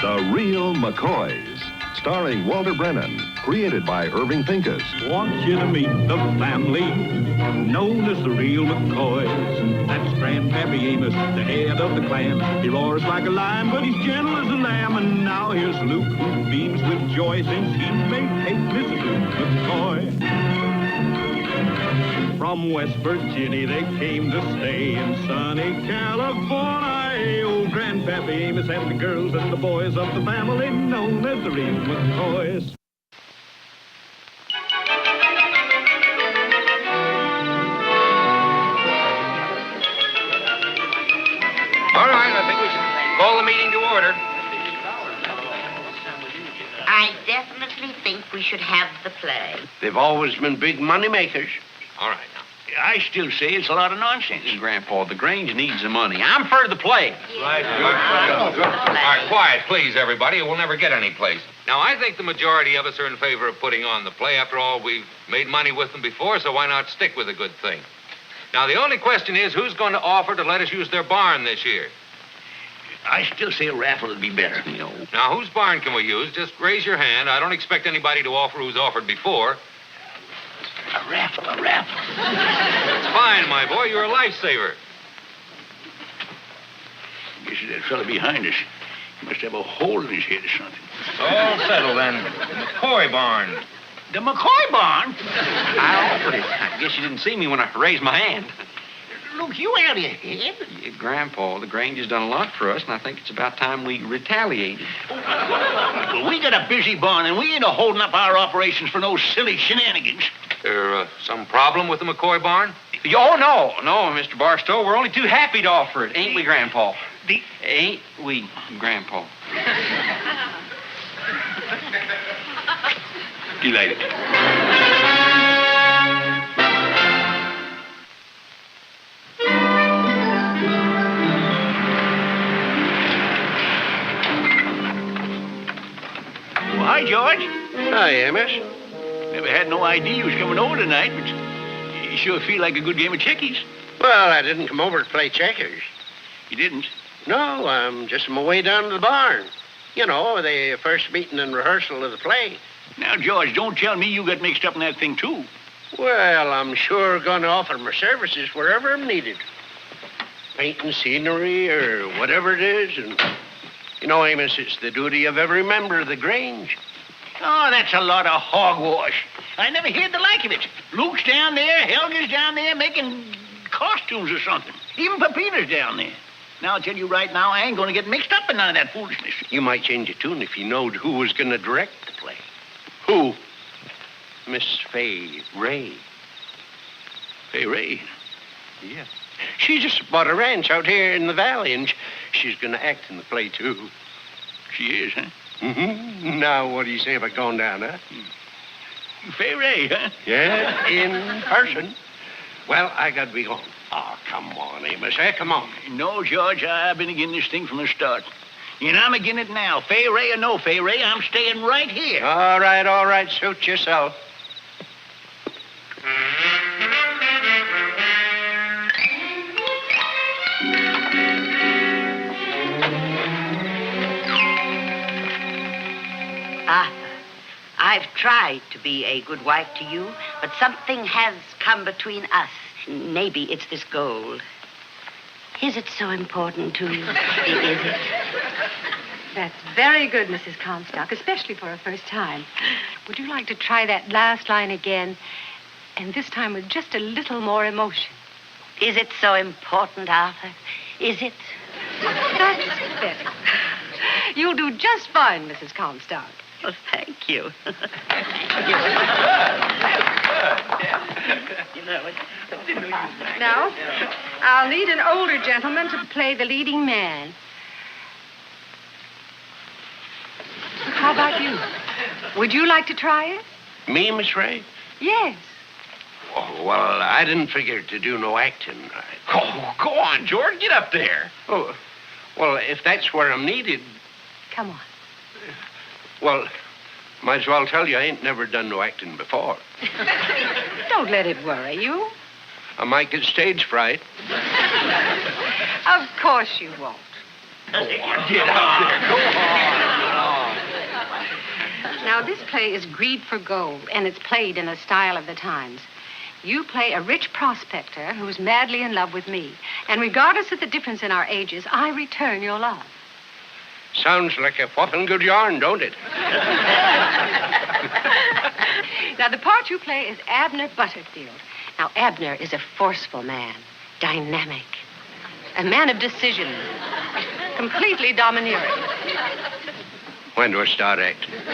The Real McCoys, starring Walter Brennan, created by Irving Pincus. Want you to meet the family known as the Real McCoys. That's Grandpappy Amos, the head of the clan. He roars like a lion, but he's gentle as a lamb. And now here's Luke, who beams with joy since he made Miss Luke McCoy. From West Virginia they came to stay in sunny California. Old Grandpappy Amos and the girls and the boys of the family known as the Real McCoys. All right, I think we should call the meeting to order. I definitely think we should have the play. They've always been big money makers. All right, now. I still say it's a lot of nonsense. Grandpa, the Grange needs the money. I'm for the play. Right, good. All right, quiet, please, everybody, or we'll never get any place. Now, I think the majority of us are in favor of putting on the play. After all, we've made money with them before, so why not stick with a good thing? Now, the only question is, who's going to offer to let us use their barn this year? I still say a raffle would be better. No. Now, whose barn can we use? Just raise your hand. I don't expect anybody to offer who's offered before. A raffle. That's fine, my boy. You're a lifesaver. Guess that fella behind us, he must have a hole in his head or something. All settled, then. McCoy barn. The McCoy barn? I offered it. I guess you didn't see me when I raised my hand. Look, you out of your head. Yeah, Grandpa, the Grange has done a lot for us, and I think it's about time we retaliated. Well, we got a busy barn, and we ain't holding up our operations for no silly shenanigans. There some problem with the McCoy barn? Oh, no, Mr. Barstow. We're only too happy to offer it, ain't we, Grandpa? Ain't we, Grandpa? Delighted. Well, hi, George. Hi, Amos. Never had no idea you was coming over tonight, but you sure feel like a good game of checkies. Well, I didn't come over to play checkers. You didn't? No, I'm just on my way down to the barn. You know, the first meeting and rehearsal of the play. Now, George, don't tell me you got mixed up in that thing, too. Well, I'm sure going to offer my services wherever I'm needed. Painting scenery or whatever it is. And, you know, Amos, it's the duty of every member of the Grange. Oh, that's a lot of hogwash. I never heard the like of it. Luke's down there, Helga's down there making costumes or something. Even Pepita's down there. Now, I'll tell you right now, I ain't going to get mixed up in none of that foolishness. You might change your tune if you knowed who was going to direct the play. Who? Miss Fay Ray. Hey, Ray. Yeah. She just bought a ranch out here in the valley, and she's going to act in the play, too. She is, huh? Mm-hmm. Now, what do you say about going down, huh? Fay Ray, huh? Yeah, in person. Well, I got to be going. Oh, come on, Amos. Hey, come on. No, George, I've been again this thing from the start. And I'm again it now. Fay Ray or no Fay Ray, I'm staying right here. All right. Suit yourself. Arthur, I've tried to be a good wife to you, but something has come between us. Maybe it's this gold. Is it so important to you? Is it? That's very good, Mrs. Comstock, especially for a first time. Would you like to try that last line again, and this time with just a little more emotion? Is it so important, Arthur? Is it? That's better. You'll do just fine, Mrs. Comstock. Well, thank you. Now, I'll need an older gentleman to play the leading man. How about you? Would you like to try it? Me, Miss Ray? Yes. Oh, well, I didn't figure to do no acting. Oh, go on, George. Get up there. Oh, well, if that's where I'm needed, Come on. well, might as well tell you I ain't never done no acting before. Don't let it worry you. I might get stage fright. Of course you won't. Go on, get out there. Go on. Now, this play is Greed for Gold, and it's played in the style of the times. You play a rich prospector who's madly in love with me. And regardless of the difference in our ages, I return your love. Sounds like a whopping good yarn, don't it? Now, the part you play is Abner Butterfield. Now, Abner is a forceful man, dynamic, a man of decision, completely domineering. When do I start acting? We'll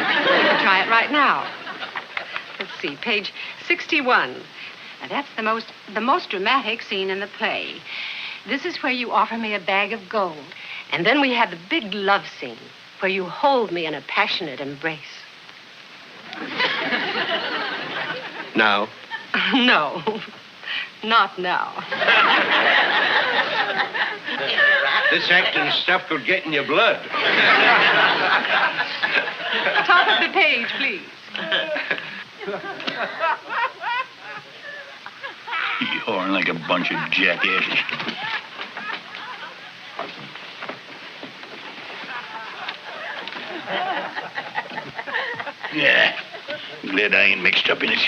try it right now. Let's see, page 61. Now, that's the most dramatic scene in the play. This is where you offer me a bag of gold. And then we have the big love scene where you hold me in a passionate embrace. Now? No, not now. This acting stuff could get in your blood. Top of the page, please. You horn like a bunch of jackasses. Yeah, glad I ain't mixed up in it.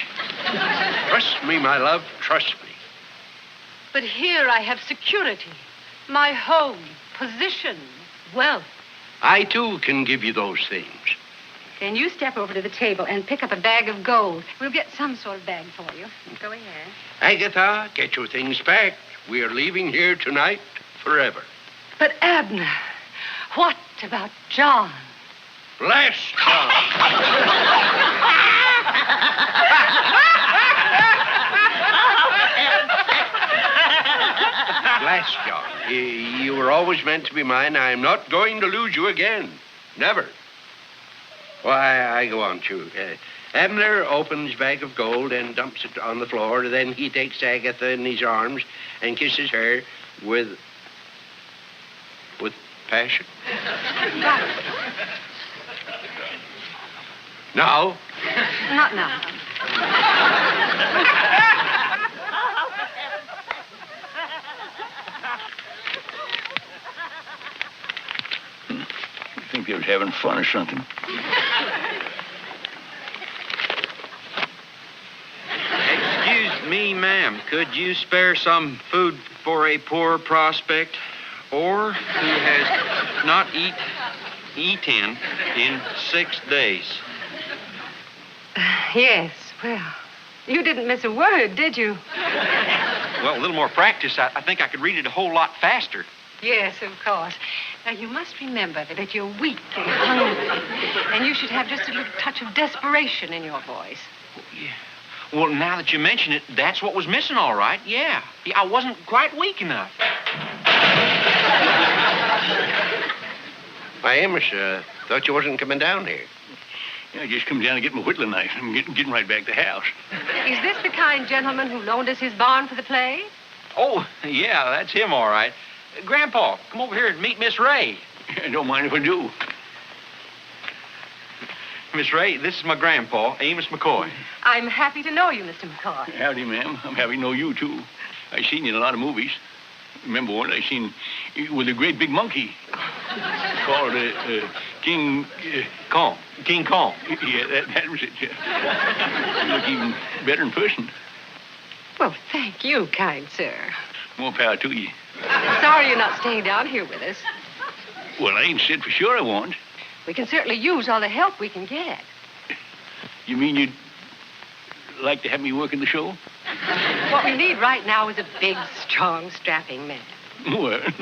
Trust me, my love, trust me. But here I have security, my home, position, wealth. I, too, can give you those things. Then you step over to the table and pick up a bag of gold. We'll get some sort of bag for you. Go ahead. Agatha, get your things packed. We are leaving here tonight forever. But Abner, what about John? Blast John! Blast John. You were always meant to be mine. I am not going to lose you again. Never. Why, I go on, too. Abner opens his bag of gold and dumps it on the floor. Then he takes Agatha in his arms and kisses her with passion. Now? Not now. You think they was having fun or something? Excuse me, ma'am. Could you spare some food for a poor prospect or who has not eaten in 6 days? Yes, well, you didn't miss a word, did you? Well, a little more practice, I think I could read it a whole lot faster. Yes, of course. Now, you must remember that you're weak and hungry, and you should have just a little touch of desperation in your voice. Yeah. Well, now that you mention it, that's what was missing, all right. Yeah, I wasn't quite weak enough. Why, Amos, thought you wasn't coming down here. Yeah, I just come down to get my whittling knife. I'm getting right back to the house. Is this the kind gentleman who loaned us his barn for the play? Oh, yeah, that's him, all right. Grandpa, come over here and meet Miss Ray. I don't mind if I do. Miss Ray, this is my grandpa, Amos McCoy. I'm happy to know you, Mr. McCoy. Howdy, ma'am. I'm happy to know you, too. I seen you in a lot of movies. Remember one I seen with a great big monkey called King Kong. King Kong. Yeah, that was it. Yeah. You look even better in person. Well, thank you, kind sir. More power to you. Sorry you're not staying down here with us. Well, I ain't said for sure I won't. We can certainly use all the help we can get. You mean you'd like to have me work in the show? What we need right now is a big, strong, strapping man. Well, I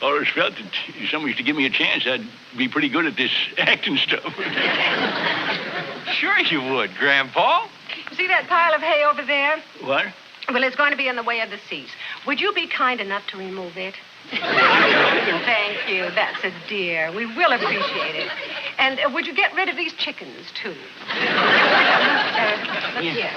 always felt that if somebody was to give me a chance, I'd be pretty good at this acting stuff. Sure you would, Grandpa. See that pile of hay over there? What? Well, it's going to be in the way of the seats. Would you be kind enough to remove it? Thank you. That's a dear. We will appreciate it. And would you get rid of these chickens, too? Yeah.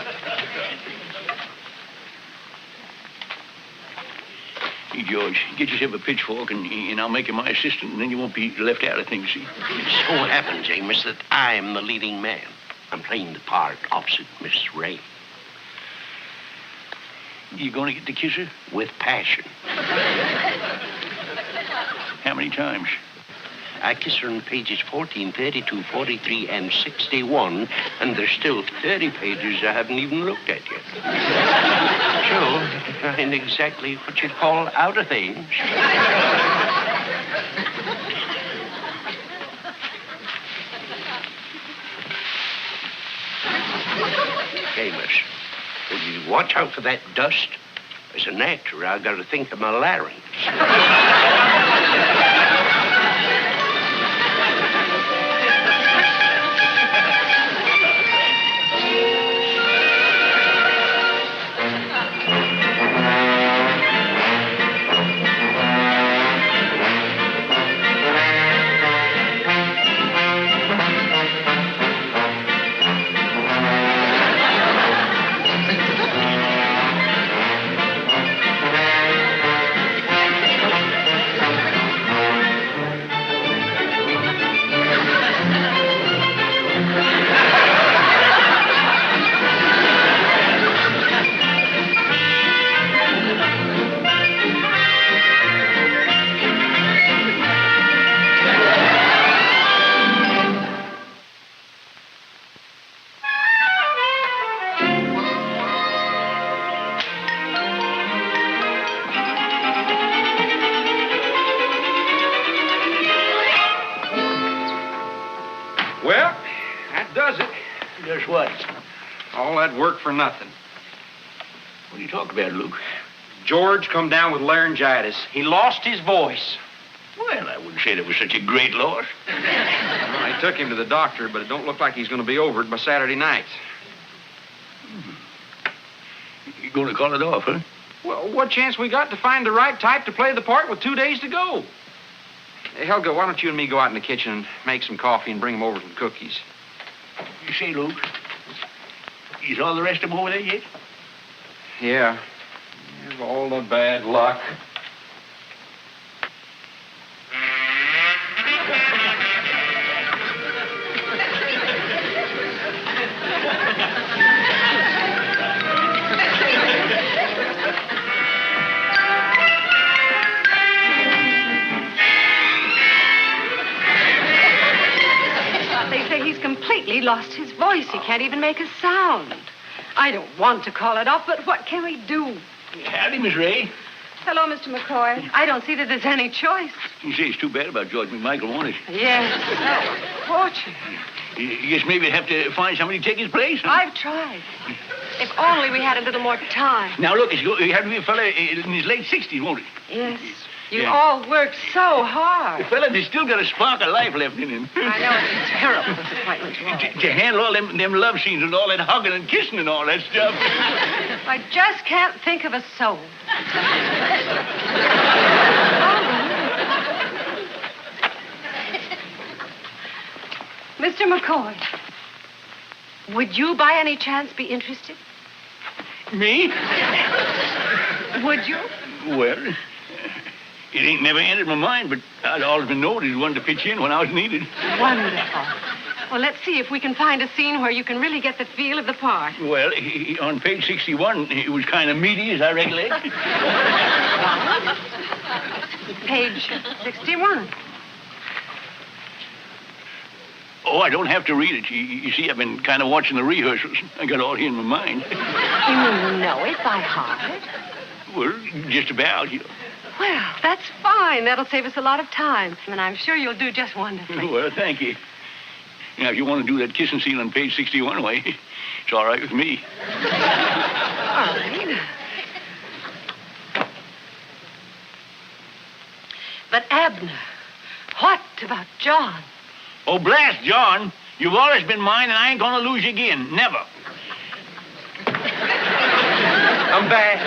Hey, George, get yourself a pitchfork, and I'll make you my assistant, and then you won't be left out of things, see? It so happens, Amos, that I'm the leading man. I'm playing the part opposite Miss Ray. You gonna get to kiss her? With passion. How How many times? I kiss her on pages 14, 32, 43, and 61, and there's still 30 pages I haven't even looked at yet. So, I'm exactly what you'd call out of age. Hey, miss, will you watch out for that dust? As an actor, I've got to think of my larynx. Well, that does it. Does what? All that work for nothing. What are you talking about, Luke? George come down with laryngitis. He lost his voice. Well, I wouldn't say that was such a great loss. Well, I took him to the doctor, but it don't look like he's going to be over it by Saturday night. You going to call it off, huh? Well, what chance we got to find the right type to play the part with 2 days to go? Hey, Helga, why don't you and me go out in the kitchen and make some coffee and bring him over some cookies? You say, Luke, is all the rest of them over there yet? Yeah. Here's all the bad luck. They say he's completely lost his voice. He can't even make a sound. I don't want to call it off, but what can we do? Howdy, Miss Ray. Hello, Mr. McCoy. I don't see that there's any choice. You say it's too bad about George McMichael, won't it? Yes, so fortunate. You guess maybe we'd have to find somebody to take his place, huh? I've tried. If only we had a little more time. Now, look, you have to be a fella in his late 60s, won't it? Yes. You Yeah. all work so hard. The fella that's still got a spark of life left in him. I know it's a terrible disappointment to all. To handle all them love scenes and all that hugging and kissing and all that stuff. I just can't think of a soul. Mr. McCoy, would you by any chance be interested? Me? Would you? Well, it ain't never entered my mind, but I'd always been known as one to pitch in when I was needed. Wonderful. Well, let's see if we can find a scene where you can really get the feel of the part. Well, on page 61, it was kind of meaty, as I recollect. Page 61. Oh, I don't have to read it. You see, I've been kind of watching the rehearsals. I got all here in my mind. You mean you know it by heart? Well, just about, you know. Well, that's fine. That'll save us a lot of time. And I'm sure you'll do just wonderfully. Well, thank you. Now, if you want to do that kissing scene on page 61, why, it's all right with me. All right. But Abner, what about John? Oh, blast, John. You've always been mine, and I ain't going to lose you again. Never. I'm back.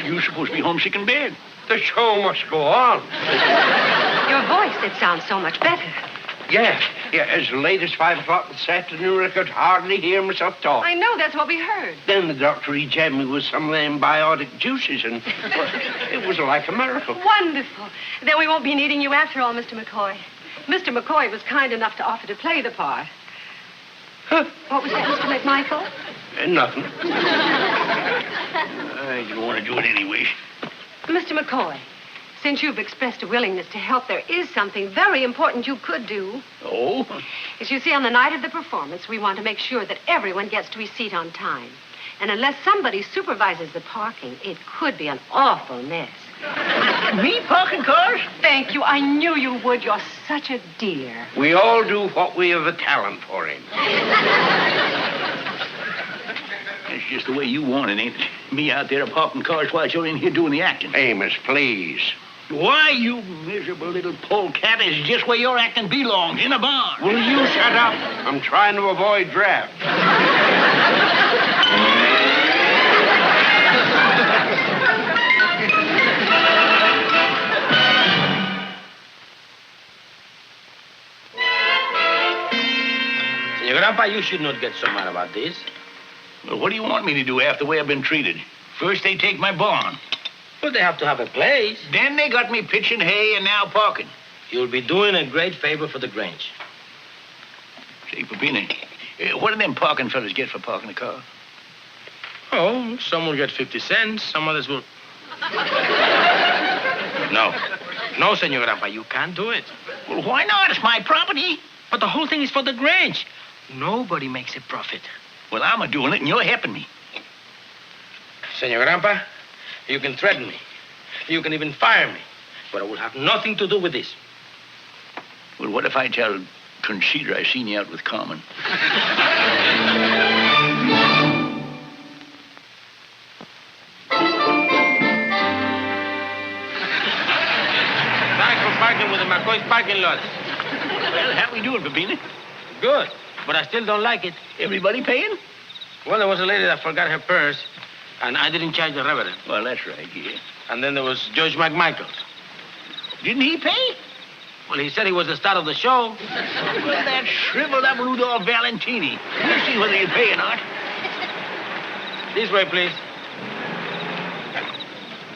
You're supposed to be homesick in bed. The show must go on. Your voice, it sounds so much better. Yeah, as late as 5 o'clock this afternoon, I could hardly hear myself talk. I know, that's what we heard. Then the doctor, he jabbed me with some of them biotic juices, and well, it was like a miracle. Wonderful. Then we won't be needing you after all, Mr. McCoy. Mr. McCoy was kind enough to offer to play the part. Huh? What was that, Mr. McMichael? Nothing. I didn't want to do it anyway. Mr. McCoy, Since you've expressed a willingness to help, there is something very important you could do. Oh? As you see, on the night of the performance, we want to make sure that everyone gets to his seat on time. And unless somebody supervises the parking, it could be an awful mess. Me parking cars? Thank you. I knew you would. You're such a dear. We all do what we have a talent for him. That's just the way you want it, ain't it? Me out there parking cars while you're in here doing the acting. Amos, please. Why, you miserable little polecat, is just where your acting belongs, in a barn. Will you shut up? I'm trying to avoid draft. Senor Grandpa, you should not get so mad about this. Well, what do you want me to do after the way I've been treated? First, they take my barn. But they have to have a place. Then they got me pitching hay and now parking. You'll be doing a great favor for the Grange. Say, Pepina, what do them parking fellas get for parking a car? Oh, some will get 50 cents, some others will... No. No, Senor Grandpa, you can't do it. Well, why not? It's my property. But the whole thing is for the Grange. Nobody makes a profit. Well, I'm a-doing it, and you're helping me. Senor Grandpa, you can threaten me. You can even fire me. But I will have nothing to do with this. Well, what if I tell Conchita I seen you out with Carmen? Thanks for parking with the McCoys parking lot. Well, how we doing, Pepina? Good, but I still don't like it. Everybody paying? Well, there was a lady that forgot her purse, and I didn't charge the reverend. Well, that's right, yeah. And then there was George McMichaels. Didn't he pay? Well, he said he was the star of the show. Well, that shriveled up Rudolph Valentini. We'll see whether he'll pay or not. This way, please.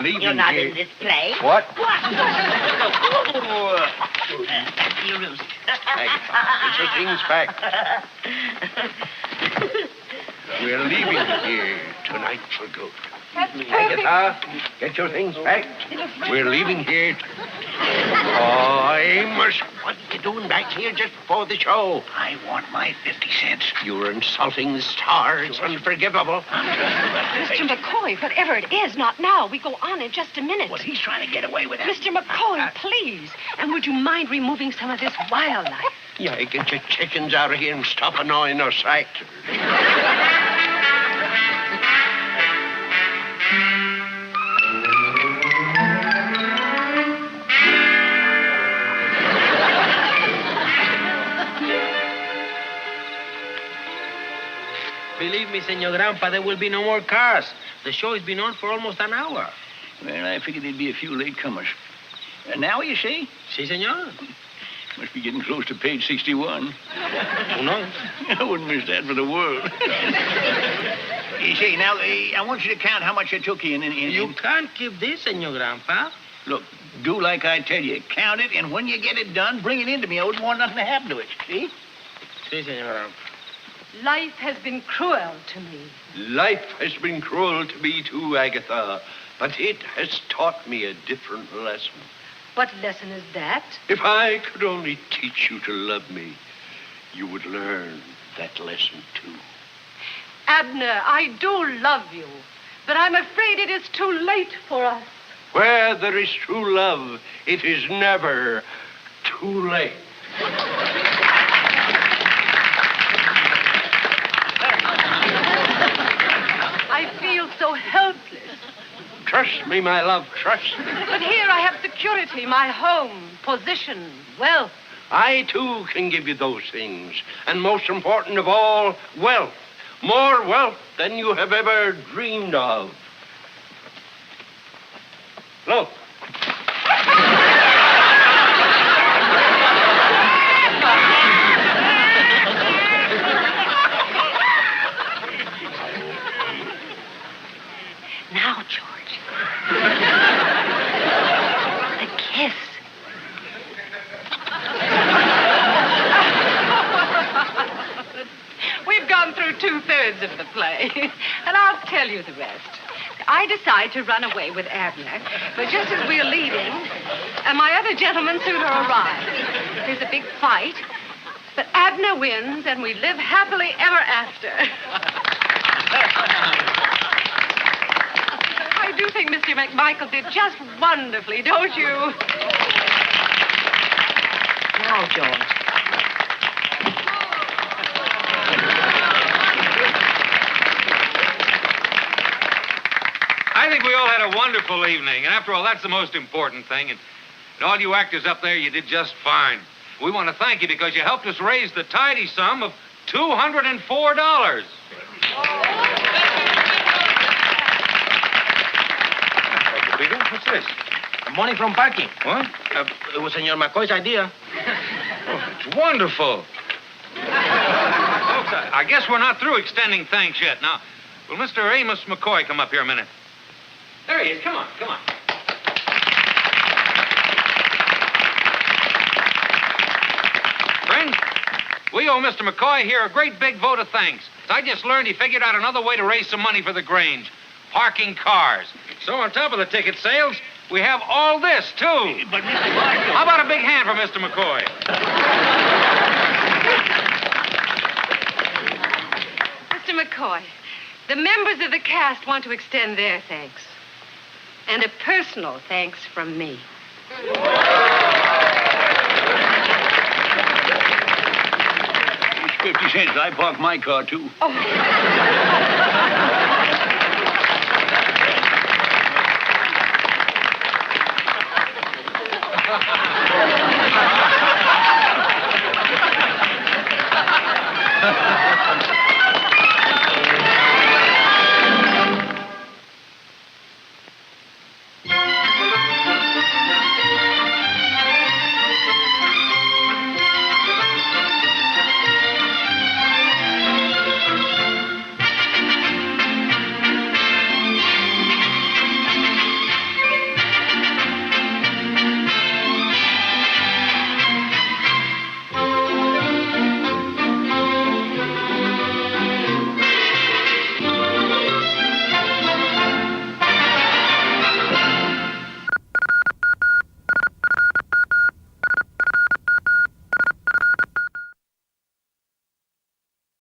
You're not in this play. What? Your roost. Get your things packed. We're leaving here tonight for good. Agatha, get your things packed. We're leaving here. Oh, Amos, what are you doing back here just before the show? I want my 50 cents. You're insulting the star. It's unforgivable. Mr. McCoy, whatever it is, not now. We go on in just a minute. Well, he's trying to get away with that. Mr. McCoy, please. And would you mind removing some of this wildlife? Yeah, get your chickens out of here and stop annoying us actors. Believe me, Senor Grandpa, there will be no more cars. The show has been on for almost an hour. Well, I figured there'd be a few latecomers. And now, you see? Si, senor. Must be getting close to page 61. Who knows? I wouldn't miss that for the world. You see, now, I want you to count how much I took in. You can't keep this, Senor Grandpa. Look, do like I tell you. Count it, and when you get it done, bring it in to me. I wouldn't want nothing to happen to it. See? Si, Senor Grandpa. Life has been cruel to me. Life has been cruel to me too, Agatha, but it has taught me a different lesson. What lesson is that? If I could only teach you to love me, you would learn that lesson too. Abner, I do love you, but I'm afraid it is too late for us. Where there is true love, it is never too late. I feel so helpless. Trust me, my love, trust me. But here I have security, my home, position, wealth. I, too, can give you those things. And most important of all, wealth. More wealth than you have ever dreamed of. Look. Now, George. A kiss. We've gone through 2/3 of the play, and I'll tell you the rest. I decide to run away with Abner, but just as we're leaving, and my other gentleman suitor arrives. There's a big fight, but Abner wins, and we live happily ever after. I do think Mr. McMichael did just wonderfully, don't you? Now, George. I think we all had a wonderful evening, and after all, that's the most important thing. And all you actors up there, you did just fine. We want to thank you because you helped us raise the tidy sum of $204. Peter, what's this? Money from parking. What? It was Senor McCoy's idea. Oh, it's wonderful. Folks, I guess we're not through extending thanks yet. Now, will Mr. Amos McCoy come up here a minute? There he is. Come on, come on. Friends, we owe Mr. McCoy here a great big vote of thanks. I just learned he figured out another way to raise some money for the Grange. Parking cars. So on top of the ticket sales, we have all this, too. But, Mr. Marshall... How about a big hand for Mr. McCoy? Mr. McCoy, the members of the cast want to extend their thanks. And a personal thanks from me. 50 cents. I parked my car, too. Oh.